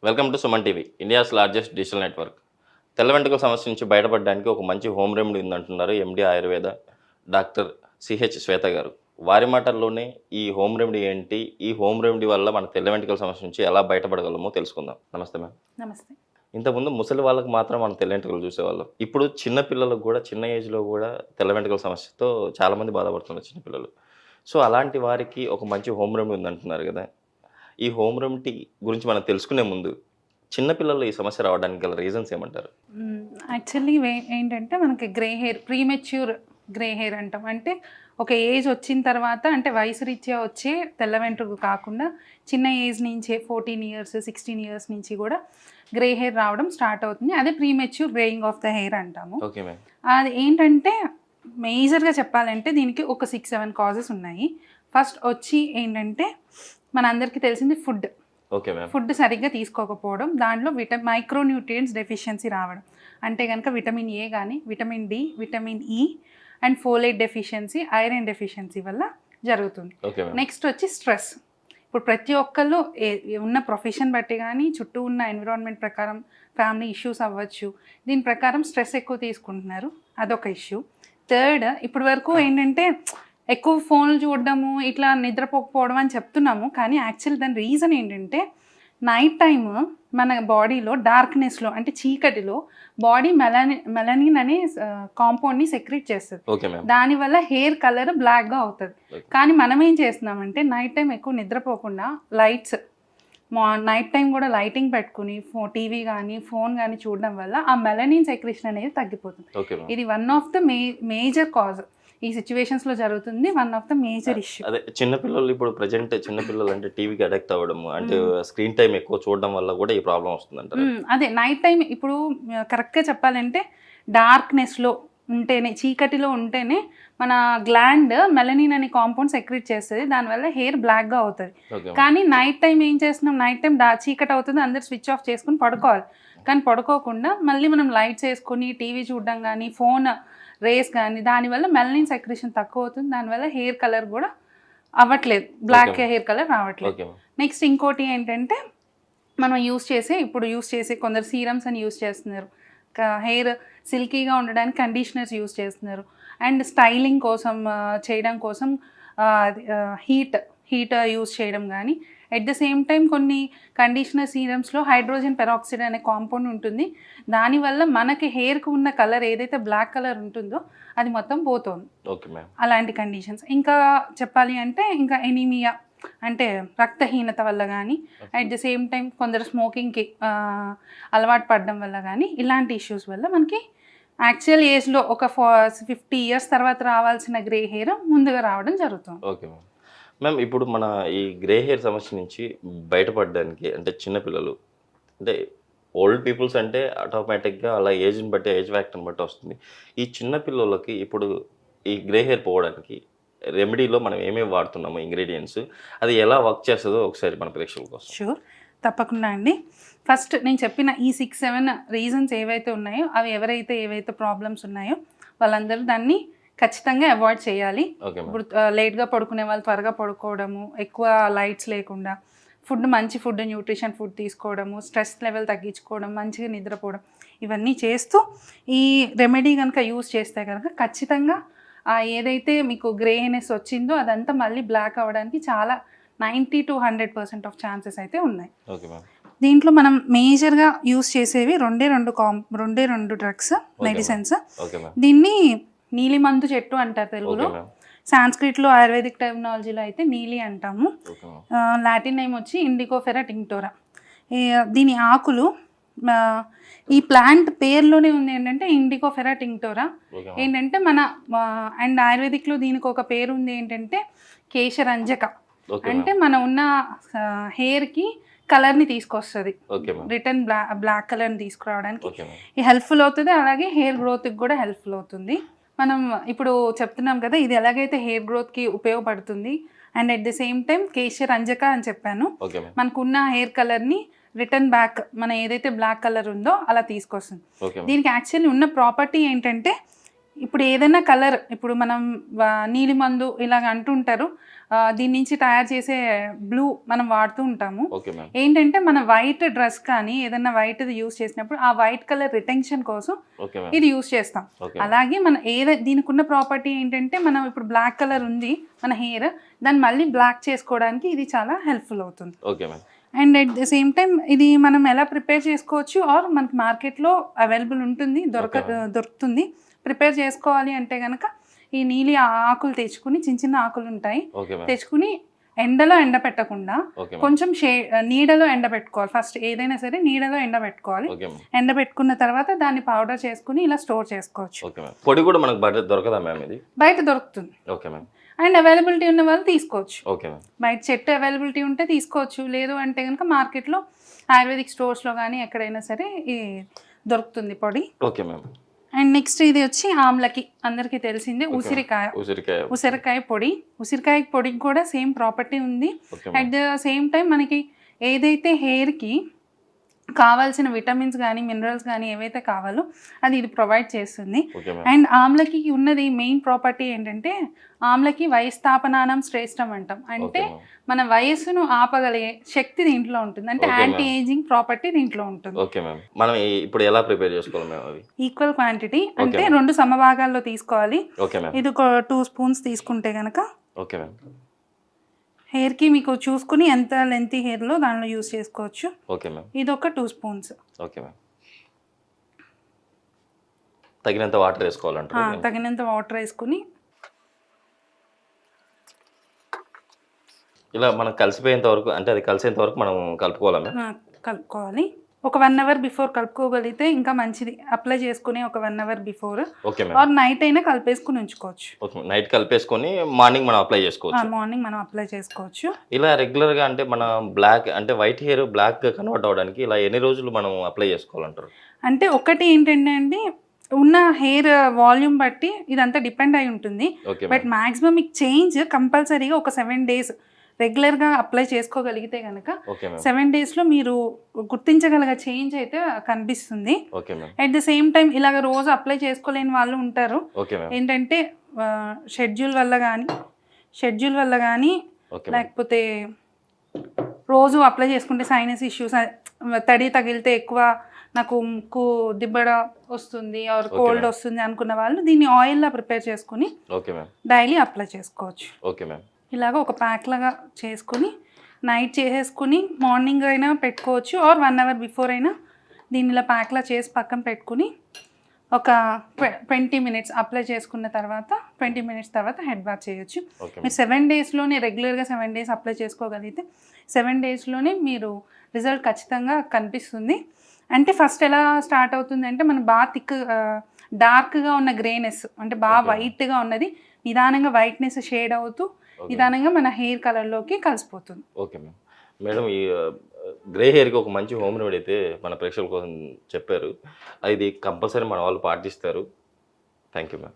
Welcome to Suman TV, India's largest digital network. తెల్ల వెంట్రుకల సమస్య నుంచి బయటపడడానికి ఒక మంచి హోమ్ రెమెడీ ఉందంటున్నారు ఎండి ఆయుర్వేద డాక్టర్ సిహెచ్ శ్వేత గారు. వారి మాటల్లోనే ఈ హోమ్ రెమెడీ ఏంటి, ఈ హోమ్ రెమెడీ వల్ల మన తెల్ల వెంట్రుకల సమస్య నుంచి ఎలా బయటపడగలమో తెలుసుకుందాం. నమస్తే మ్యామ్. నమస్తే. ఇంతకుముందు ముసలి వాళ్ళకి మాత్రం మనం తెల్ల వెంట్రుకలు చూసేవాళ్ళం. ఇప్పుడు చిన్న పిల్లలకు కూడా, చిన్న ఏజ్లో కూడా తెల్ల వెంట్రుకల సమస్యతో చాలామంది బాధపడుతున్నారు చిన్నపిల్లలు. సో అలాంటి వారికి ఒక మంచి హోమ్ రెమెడీ ఉందంటున్నారు కదా. ఈ హోమ్ రెమెడీ గురించి మనం తెలుసుకునే ముందు చిన్నపిల్లలు ఈ సమస్య రావడానికి గల రీజన్స్ ఏమంటారు? యాక్చువల్లీ ఏంటంటే మనకి grey hair, premature grey hair అంటాం. అంటే ఒక ఏజ్ వచ్చిన తర్వాత, అంటే వయసు రీత్యా వచ్చే తెల్ల వెంట్రుక కాకుండా చిన్న ఏజ్ నుంచే 14 ఇయర్స్ 16 ఇయర్స్ నుంచి కూడా గ్రే హెయిర్ రావడం స్టార్ట్ అవుతుంది. అదే premature greying of the hair అంటాము. Okay ma'am. అది ఏంటంటే మేజర్గా చెప్పాలంటే దీనికి ఒక 6-7 కాజెస్ ఉన్నాయి. ఫస్ట్ వచ్చి ఏంటంటే మనందరికీ తెలిసింది ఫుడ్. Okay ma'am. ఫుడ్ సరిగ్గా తీసుకోకపోవడం, దాంట్లో మైక్రోన్యూట్రియంట్స్ డెఫిషియన్సీ రావడం. అంటే కనుక విటమిన్ ఏ కానీ, vitamin D, vitamin E and folate deficiency, iron deficiency వల్ల జరుగుతుంది. నెక్స్ట్ వచ్చి స్ట్రెస్. ఇప్పుడు ప్రతి ఒక్కళ్ళు ఉన్న ప్రొఫెషన్ బట్టి కానీ, చుట్టూ ఉన్న ఎన్విరాన్మెంట్ ప్రకారం, ఫ్యామిలీ ఇష్యూస్ అవ్వచ్చు, దీని ప్రకారం స్ట్రెస్ ఎక్కువ తీసుకుంటున్నారు, అదొక ఇష్యూ. థర్డ్, ఇప్పటి వరకు ఏంటంటే ఎక్కువ ఫోన్లు చూడడము, ఇట్లా నిద్రపోకపోవడం అని చెప్తున్నాము. కానీ యాక్చువల్లీ దాని రీజన్ ఏంటంటే నైట్ టైమ్ మన బాడీలో డార్క్నెస్లో, అంటే చీకటిలో బాడీ మెలనిన్ అనే కాంపౌండ్ని సెక్రెట్ చేస్తుంది. దానివల్ల హెయిర్ కలర్ బ్లాక్గా అవుతుంది. కానీ మనం ఏం చేస్తున్నామంటే నైట్ టైం ఎక్కువ నిద్రపోకుండా లైట్స్, నైట్ టైం కూడా లైటింగ్ పెట్టుకుని టీవీ కానీ ఫోన్ కానీ చూడడం వల్ల ఆ మెలనిన్ సెక్రేషన్ అనేది తగ్గిపోతుంది. ఇది one of the major cause ఈ సిచ్యువేషన్స్ లో జరుగుతుంది. One of the major issue. అదే చిన్నపిల్లలు ఇప్పుడు ప్రజెంట్ చిన్నపిల్లలు అంటే టీవీకి అడిక్ట్ అవ్వడం, అంటే స్క్రీన్ టైం ఎక్కువ చూడడం వల్ల కూడా ఈ ప్రాబ్లం వస్తుంది అంటారు. అదే నైట్ టైం ఇప్పుడు కరెక్ట్గా చెప్పాలంటే డార్క్నెస్లో ఉంటేనే, చీకటిలో ఉంటేనే మన గ్లాండ్ మెలనిన్ అనే కాంపౌండ్ సెక్రెట్ చేస్తుంది. దానివల్ల హెయిర్ బ్లాక్గా అవుతుంది. కానీ నైట్ టైం ఏం చేస్తున్నాం, నైట్ టైం చీకటి అవుతుంది, అందరు స్విచ్ ఆఫ్ చేసుకుని పడుకోవాలి. కానీ పడుకోకుండా మళ్ళీ మనం లైట్స్ వేసుకొని టీవీ చూడడం కానీ, ఫోన్ రేస్ కానీ, దానివల్ల మెలనిన్ సెక్రేషన్ తక్కువ అవుతుంది. దానివల్ల హెయిర్ కలర్ కూడా అవ్వట్లేదు, బ్లాక్ హెయిర్ కలర్ రావట్లేదు. నెక్స్ట్ ఇంకోటి ఏంటంటే మనం ఇప్పుడు యూస్ చేసే కొందరు సీరమ్స్ అని యూస్ చేస్తున్నారు. హెయిర్ సిల్కీగా ఉండడానికి కండిషనర్స్ యూస్ చేస్తున్నారు. అండ్ స్టైలింగ్ కోసం చేయడం కోసం హీట్ యూస్ చేయడం కానీ, అట్ ద సేమ్ టైం కొన్ని కండిషనర్ సీరమ్స్లో హైడ్రోజన్ పెరాక్సైడ్ అనే కాంపౌండ్ ఉంటుంది. దానివల్ల మనకి హెయిర్కి ఉన్న కలర్ ఏదైతే బ్లాక్ కలర్ ఉంటుందో అది మొత్తం పోతుంది. అలాంటి కండిషన్స్. ఇంకా చెప్పాలి అంటే ఇంకా ఎనీమియా, అంటే రక్తహీనత వల్ల కానీ, అట్ ద సేమ్ టైం కొందరు స్మోకింగ్కి అలవాటు పడడం వల్ల కానీ, ఇలాంటి ఇష్యూస్ వల్ల మనకి యాక్చువల్ ఏజ్లో ఒక 50 ఇయర్స్ తర్వాత రావాల్సిన గ్రే హెయిర్ ముందుగా రావడం జరుగుతుంది. Okay ma'am. ఇప్పుడు మన ఈ గ్రే హెయిర్ సమస్య నుంచి బయటపడడానికి, అంటే చిన్నపిల్లలు, అంటే ఓల్డ్ పీపుల్స్ అంటే ఆటోమేటిక్గా అలా ఏజ్ని బట్టి, ఏజ్ ఫ్యాక్టర్ని బట్టి వస్తుంది. ఈ చిన్నపిల్లలకి ఇప్పుడు ఈ గ్రే హెయిర్ పోవడానికి రెమెడీలో మనం ఏమేమి వాడుతున్నాము, ఇంగ్రీడియంట్స్, అది ఎలా వర్క్ చేస్తుందో ఒకసారి మన ప్రేక్షకుల కోసం. షూర్, తప్పకుండా అండి. ఫస్ట్ నేను చెప్పిన ఈ 6-7 రీజన్స్ ఏవైతే ఉన్నాయో, అవి ఏవైతే ప్రాబ్లమ్స్ ఉన్నాయో వాళ్ళందరూ దాన్ని ఖచ్చితంగా అవాయిడ్ చేయాలి. ఇప్పుడు లేట్గా పడుకునే వాళ్ళు త్వరగా పడుకోవడము, ఎక్కువ లైట్స్ లేకుండా, మంచి ఫుడ్, న్యూట్రిషన్ ఫుడ్ తీసుకోవడము, స్ట్రెస్ లెవెల్ తగ్గించుకోవడం, మంచిగా నిద్రపోవడం, ఇవన్నీ చేస్తూ ఈ రెమెడీ కనుక యూస్ చేస్తే కనుక ఖచ్చితంగా ఏదైతే మీకు గ్రేనెస్ వచ్చిందో అదంతా మళ్ళీ బ్లాక్ అవ్వడానికి చాలా 90 to 100% ఆఫ్ ఛాన్సెస్ అయితే ఉన్నాయి. దీంట్లో మనం మేజర్గా యూస్ చేసేవి రెండే రెండు డ్రగ్స్, మెడిసిన్స్. దీన్ని నీలిమందు చెట్టు అంటారు తెలుగులో, సాంస్క్రిట్లో ఆయుర్వేదిక్ టెర్మినాలజీలో అయితే నీలి అంటాము. లాటిన్ నేమ్ వచ్చి ఇండికోఫెరా టింక్టోరా. దీని ఆకులు, ఈ ప్లాంట్ పేరులోనే ఉంది ఏంటంటే ఇండికోఫెరా టింక్టోరా. ఏంటంటే అండ్ ఆయుర్వేదిక్లో దీనికి ఒక పేరు ఉంది ఏంటంటే కేశరంజక. అంటే మన ఉన్న హెయిర్కి కలర్ని తీసుకొస్తుంది, రిటర్న్ బ్లాక్ కలర్ని తీసుకురావడానికి హెల్ప్ఫుల్ అవుతుంది. అలాగే హెయిర్ గ్రోత్కి కూడా హెల్ప్ఫుల్ అవుతుంది. మనం ఇప్పుడు చెప్తున్నాం కదా, ఇది ఎలాగైతే హెయిర్ గ్రోత్కి ఉపయోగపడుతుంది and at the same time కేశరంజక అని చెప్పాను, మనకున్న హెయిర్ కలర్ని రిటర్న్ బ్యాక్, మన ఏదైతే బ్లాక్ కలర్ ఉందో అలా తీసుకొస్తుంది. దీనికి యాక్చువల్లీ ఉన్న ప్రాపర్టీ ఏంటంటే, ఇప్పుడు ఏదైనా కలర్, ఇప్పుడు మనం నీలిమందు ఇలాగ అంటుంటారు, దీని నుంచి తయారు చేసే బ్లూ మనం వాడుతూ ఉంటాము. Okay ma'am. ఏంటంటే మన వైట్ డ్రెస్ కానీ ఏదైనా వైట్ యూస్ చేసినప్పుడు ఆ వైట్ కలర్ రిటెన్షన్ కోసం ఓకే మ్యామ్. ఇది యూస్ చేస్తాం. ఓకే. అలాగే మన దీనికి ఉన్న ప్రాపర్టీ ఏంటంటే మనం ఇప్పుడు బ్లాక్ కలర్ ఉంది మన హెయిర్, దాన్ని మళ్ళీ బ్లాక్ చేసుకోవడానికి ఇది చాలా హెల్ప్ఫుల్ అవుతుంది. Okay ma'am. And at the same time ఇది మనం ఎలా ప్రిపేర్ చేసుకోవచ్చు ఆర్ మనకి మార్కెట్లో అవైలబుల్ ఉంటుంది, దొరుకుతుంది. ప్రిపేర్ చేసుకోవాలి అంటే కనుక ఈ నీలి ఆకులు తెచ్చుకుని, చిన్న చిన్న ఆకులు ఉంటాయి, ఓకే మ్యామ్. తెచ్చుకుని ఎండలో ఎండ పెట్టకుండా ఓకే మ్యామ్. కొంచెం నీడలో ఎండ పెట్టుకోవాలి. ఫస్ట్ ఏదైనా సరే నీడలో ఎండ పెట్టుకోవాలి. Okay ma'am. ఎండ పెట్టుకున్న తర్వాత దాన్ని పౌడర్ చేసుకుని ఇలా స్టోర్ చేసుకోవచ్చు. Okay ma'am. పొడి కూడా మనకు బయట దొరకదా మ్యామ్ ఇది? బయట దొరుకుతుంది. Okay ma'am. అండ్ అవైలబిలిటీ ఉన్న వాళ్ళు తీసుకోవచ్చు. Okay ma'am. బయట చెట్టు అవైలబిలిటీ ఉంటే తీసుకోవచ్చు, లేదు అంటే కనుక మార్కెట్లో ఆయుర్వేదిక్ స్టోర్స్లో కానీ ఎక్కడైనా సరే దొరుకుతుంది పొడి. Okay ma'am. అండ్ నెక్స్ట్ ఇది వచ్చి ఆమ్లకి అందరికీ తెలిసిందే ఉసిరికాయ. ఉసిరికాయ పొడి. ఉసిరికాయ పొడికి కూడా సేమ్ ప్రాపర్టీ ఉంది. అట్ ద సేమ్ టైం మనకి ఏదైతే హెయిర్కి కావాల్సిన విటమిన్స్ కానీ మినరల్స్ కానీ ఏవైతే కావాలో అది ఇది ప్రొవైడ్ చేస్తుంది. అండ్ ఆమ్లకి ఉన్నది మెయిన్ ప్రాపర్టీ ఏంటంటే ఆమ్లకి వయస్థాపనానం శ్రేష్టం అంటాం. అంటే మన వయస్సును ఆపగలిగే శక్తి దీంట్లో ఉంటుంది. అంటే యాంటీ ఏజింగ్ ప్రాపర్టీ దీంట్లో ఉంటుంది. Okay ma'am. మనం ఇప్పుడు ఎలా ప్రిపేర్ చేసుకోవాలి మ్యామ్ అవి? ఈక్వల్ క్వాంటిటీ అంటే 2 సమభాగాల్లో తీసుకోవాలి. Okay ma'am. ఇది ఒక 2 స్పూన్స్ తీసుకుంటే కనుక ఓకే మ్యామ్. హెయిర్కి మీకు చూసుకుని ఎంత లెంతీ హెయిర్లో దానిలో యూస్ చేసుకోవచ్చు. Okay ma'am. ఇది ఒక 2 స్పూన్స్. Okay ma'am. తగినంత వాటర్ వేసుకోవాలంటారు? తగినంత వాటర్ వేసుకుని ఇలా మనం కలిసిపోయేంత వరకు, అంటే అది కలిసేంత వరకు మనం కలుపుకోవాలి మ్యామ్? కలుపుకోవాలి. ఒక 1 అవర్ బిఫోర్ కలుపుకోగలిగితే ఇంకా మంచిది. అప్లై చేసుకుని ఒక 1 hour before okay ma'am. Or night అయినా కలిపేసుకుని ఉంచుకోవచ్చు. ఓకే. నైట్ కలిపేసుకొని మార్నింగ్ మనం అప్లై చేసుకోవచ్చు. మార్నింగ్ మనం అప్లై చేసుకోవచ్చు. ఇలా రెగ్యులర్గా అంటే మన బ్లాక్ అంటే వైట్ హెయిర్ బ్లాక్గా కన్వర్ట్ అవ్వడానికి ఇలా ఎన్ని రోజులు మనం అప్లై చేసుకోవాలంటారు? అంటే ఒకటి ఏంటంటే అండి, ఉన్న హెయిర్ వాల్యూమ్ బట్టి ఇదంతా డిపెండ్ అయి ఉంటుంది. బట్ మ్యాక్సిమం మీకు చేంజ్ కంపల్సరీగా ఒక 7 days రెగ్యులర్గా అప్లై చేసుకోగలిగితే కనుక 7 daysలో మీరు గుర్తించగలిగే చేంజ్ అయితే కనిపిస్తుంది. అట్ ద సేమ్ టైం ఇలాగ రోజు అప్లై చేసుకోలేని వాళ్ళు ఉంటారు. ఏంటంటే షెడ్యూల్ వల్ల కానీ లేకపోతే రోజు అప్లై చేసుకుంటే సైనస్ ఇష్యూస్, తడి తగిలితే ఎక్కువ నాకు ముక్కు దిబ్బడ వస్తుంది ఆర్ కోల్డ్ వస్తుంది అనుకున్న వాళ్ళు దీన్ని ఆయిల్లా ప్రిపేర్ చేసుకుని డైలీ అప్లై చేసుకోవచ్చు. ఇలాగ ఒక ప్యాక్ లాగా చేసుకుని నైట్ చేసేసుకుని మార్నింగ్ అయినా పెట్టుకోవచ్చు ఆర్ 1 అవర్ బిఫోర్ అయినా దీన్ని ఇలా ప్యాక్లా చేసి పక్కన పెట్టుకుని ఒక 20 minutes అప్లై చేసుకున్న తర్వాత 20 minutes తర్వాత హెడ్ బాత్ చేయొచ్చు. మీరు 7 daysలోనే రెగ్యులర్గా 7 days అప్లై చేసుకోగలిగితే 7 daysలోనే మీరు రిజల్ట్ ఖచ్చితంగా కనిపిస్తుంది. అంటే ఫస్ట్ ఎలా స్టార్ట్ అవుతుంది అంటే మన బాగా డార్క్గా ఉన్న గ్రేనెస్, అంటే బాగా వైట్గా ఉన్నది నిదానంగా వైట్నెస్ షేడ్ అవుతూ నిదానంగా మన హెయిర్ కలర్లోకి కలిసిపోతుంది. Okay ma'am. మేడం, ఈ గ్రే హెయిర్కి ఒక మంచి హోమ్ రెమెడీ అయితే మన ప్రేక్షకుల కోసం చెప్పారు. అది కంపల్సరీ మన వాళ్ళు పాటిస్తారు. Thank you ma'am.